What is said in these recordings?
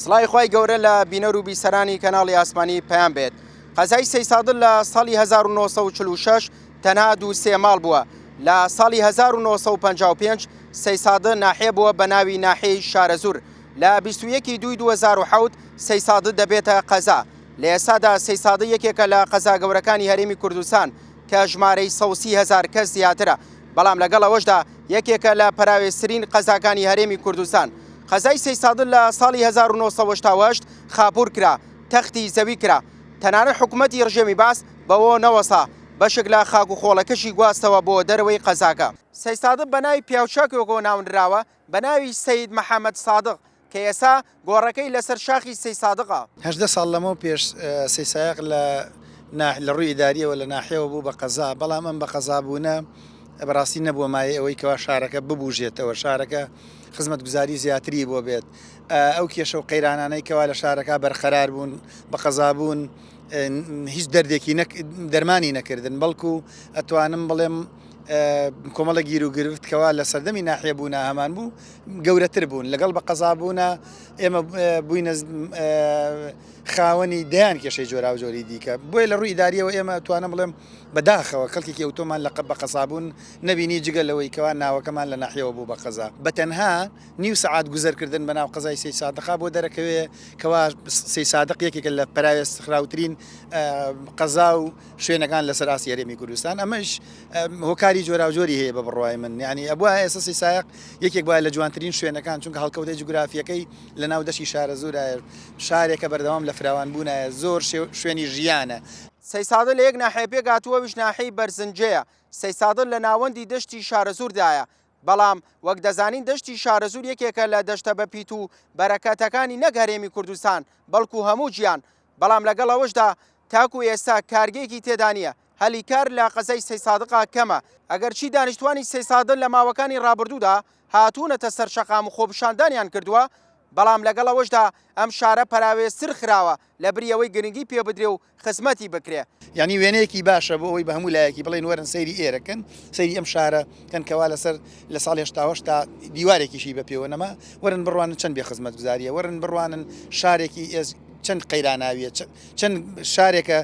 سڵای خۆی گەورە لە بینەر و بیسەرانی کەناڵی ئاسمانی پەیام بێت. قەزای سەیسادڵ لە ساڵی 1946 تەنها دوو سێ ماڵ بووە. لە ساڵی 1955 سەیسادە ناحێ بووە بە ناوی ناحێی شارەزور. لە 21 دوای 2007 سەیسادە دەبێتە قەزا. لە ئێستادا سەیسادە یەکێکە لە قەزا گەورەکانی هەرێمی کوردستان کە ژمارەی 130,000 کەس زیاترە. بەڵام لەگەڵ ئەوەشدا یەکێکە لە پەراوێسترین قەزاکانی هەرێمی کوردستان. قەزای سەیسادڵ لە ساڵی 1970 خاپور کرا، تەختی زەوی کرا. تەنانەت حکوومەتی ڕژێمی باس بەوە نەوەسا بەشێک لە خاک و خۆڵەکەشی گواستەوە بۆ دەرەوەی قەزاکە. سەیسادە بە ناوی پیاوچاکێکەوە ناونراوە بە ناوی سەید محەممەد سادق کە ئێستا گۆڕەکەی لەسەر شاخی سەیسادقە. 18 ساڵ لەمەوە پێش سەیسایق لە ڕووی ئیداریەوە لە ناحیەوە بوو بە قەزا، بەڵام ئەم بە قەزابوونە بەڕاستی نەبووە مای ئەوەی کەوا شارەکە ببوژێتەوە، شارەکە خزمەت گوزاری زیاتری بۆ بێت. ئەو کێشە و قەیرانانەی کەوا لە شارەکە بەرخەرار بوون بە قەزابوون هیچ دەردێکی دەرمانی نەکردن، بەڵکو ئەتوانم بڵێم کۆمەڵە گیر و گرفت کەوا لە سەردەمی ناحیە بوونا هەمان بوو گەورەتر بوون لەگەڵ بە قەزابوونە ئێمە بووینە خاوەنی دەیان کێشەی جۆرا و جۆری دیکە. بۆیە لە ڕووی ئیداریەوە ئێمە توانم بڵێم بەداخەوە کەڵکێکی ئەوتۆمان لە بە قەزابوون نەبینی جگە لەوەی کەوا ناوەکەمان لە ناحیەوە بوو بە قەزا. بە تەنها نیو سەعات گوزەرکردن بە ناو قەزای سەیسادقا بۆ دەرەکەوێ کەوا سەیسادق یەکێکە لە پەراوێست خراوترین قەزا و شوێنەکان لەسەر ئاسی هەرێمی کوردستان. ئەمەش هۆکاری جۆرا و جۆری هەیە بە بڕوای من، یعنی ئەبووە ئێستا سەیسایق یەکێک وایە لە جوانترین شوێنەکان، چونکە هەڵکەوتەی جوگرافیەکەی لە ناو دەشی شارەزورە، شارێکە بەردەوام لە فراوان بوونە، زۆر شوێنی ژیانە. سەیسادە لە یەک ناحێ پێگاتووەویش ناحەی بەرزنجەیە. سەیسادە لە ناوەندی دەشتی شارەزوردایە، بەڵام وەک دەزانین دەشتی شارەزور یەکێکە لە دەشتە بەپیت و بەرەکەتەکانی نەک هەرێمی کوردستان بەڵکو هەموو گیان. بەڵام لەگەڵ ئەوەشدا تاکو ئێستا کارگێکی تێدا نییە، هەلی کار لە قەزای سەیسادقا کەمە. ئەگەر چی دانیشتوانی سەیسادە لە ماوەکانی ڕابردوودا هاتوونەتە سەر شەقام و خۆپشاندانیان کردووە، بەڵام لەگەڵ ئەوەشدا ئەم شارە پەراوێستر خراوە لە بریەوەی گرنگی پێ بدرێ و خزمەتی بکرێ. یعنی وێنەیەکی باشە بۆ ئەوی بە هەموو لایەکی بڵێن وەرن سەیری ئێرەکەن، سەیری ئەم شارە کەنکەوا لەسەر لە ساڵی 1970 تا دیوارێکیشی بە پێوە نەما، وەرن بڕوانن چەند بێ خزمەت گوزاریە، وەرن بڕوانن شارێکی چەند قەیراناویە، چەند شارێکە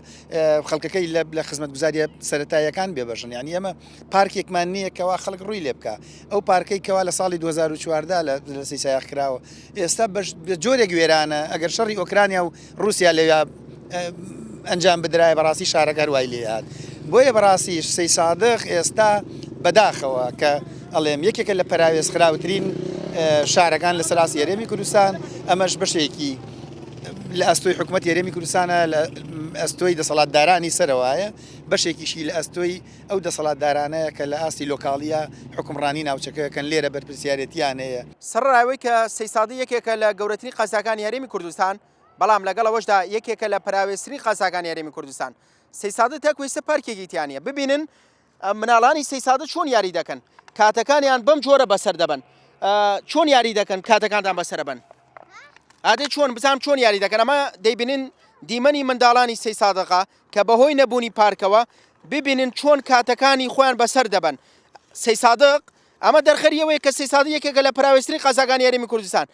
خەڵکەکەی لە خزمەت گوزاریە سەرەتاییەکان بێبەشن. یعنی ئەمە پارکێکمان نییە کەوا خەڵک ڕووی لێ بکە. ئەو پارکەی کەوا لە ساڵی 2014 لە سەیسایق کراوە ئێستا بە جۆرێک وێرانە، ئەگەر شەڕی ئۆکرانیا و رووسیا لەوێ ئەنجام بدرایە بەڕاستی شارەکە هەروای لێ هات. بۆیە بەڕاستی سەیسادق ئێستا بەداخەوە کە ئەڵێم یەکێکە لە پەراوێست خراوترین شارەکان لەسەر ئاسی هەرێمی کوردستان، ئەمەش بەشێکی لە ئەستۆی حکوومەتی هەرێمی کوردستانە، لە ئەستۆی دەسەڵاتدارانی سەرەوایە، بەشێکیشی لە ئەستۆی ئەو دەسەڵاتدارانەیە کە لە ئاستی لۆکاڵیە حکومڕانی ناوچەکەکەن لێرە بەرپرسیارەتیان هەیە. سەرڕاوی کە سەیسادە یەکێکە لە گەورەترین قەزاکانی هەرێمی کوردستان، بەڵام لەگەڵ ئەوەشدا یەکێکە لە پەراوێسترین قەزاکانی هەرێمی کوردستان. سەیسادە تاکوێستە پارکێکی تیانە. ببینن مناڵانی سەیسادە چۆن یاری دەکەن، کاتەکانیان بەم جۆرە بەسەر دەبن. چۆن یاری دەکەن کاتەکانتان بەسەر بن؟ ئادێ چۆن بزانام چۆن یاری دەکەن. ئەمە دەیبینن دیمەنی منداڵانی سەیسادقا کە بەهۆی نەبوونی پارکەوە ببینن چۆن کاتەکانی خۆیان بەسەر دەبن. سەیسادق ئەمە دەرخەریەوەی کە سەیسادە یەکێکە لە پەراوێسترین قەزاکانی هەرێمی کوردستان.